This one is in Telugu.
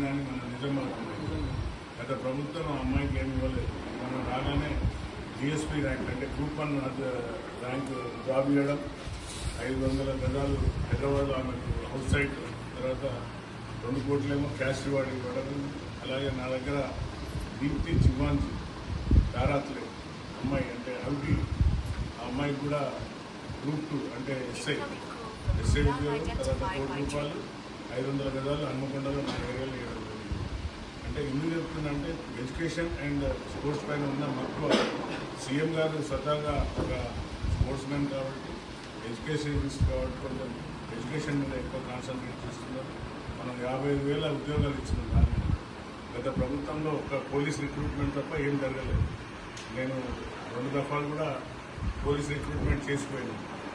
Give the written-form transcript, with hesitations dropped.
జరిగినా అని మనం నిజం అవుతుంది. గత ప్రభుత్వం ఆ అమ్మాయికి ఏమి ఇవ్వలేదు. మనం రాగానే జిఎస్పీ ర్యాంక్ అంటే గ్రూప్ 1 ర్యాంక్ జాబ్ ఇవ్వడం, 500 గజాలు హైదరాబాద్లో ఆమెకు హౌస్ సైట్, తర్వాత 2 కోట్లేమో క్యాష్ రివార్డ్ ఇవ్వడం. అలాగే నా దగ్గర దీప్తి చివాన్జీ దారాత్లే అమ్మాయి అంటే అవిటి, ఆ అమ్మాయికి కూడా గ్రూప్ 2 అంటే ఎస్ఐ ఉద్యోగం, తర్వాత 1 కోటి రూపాయలు 500 గజాలు హన్మకొండలో నా ఏరియాలో ఇవ్వడం జరిగింది. అంటే ఎందుకు చెప్తుందంటే ఎడ్యుకేషన్ అండ్ స్పోర్ట్స్ పైన ఉన్న మక్కువ. సీఎం గారు స్వతహాగా ఒక స్పోర్ట్స్ మ్యాన్ కాబట్టి, ఎడ్యుకేషనిస్ట్ కాబట్టి కొంచెం ఎడ్యుకేషన్ మీద ఎక్కువ కాన్సన్ట్రేట్ చేస్తున్నారు. మనం 55,000 ఉద్యోగాలు ఇచ్చినాం. దాన్ని గత ప్రభుత్వంలో ఒక పోలీస్ రిక్రూట్మెంట్ తప్ప ఏం జరగలేదు. నేను 2 దఫాలు కూడా పోలీస్ రిక్రూట్మెంట్ చేసిపోయాను.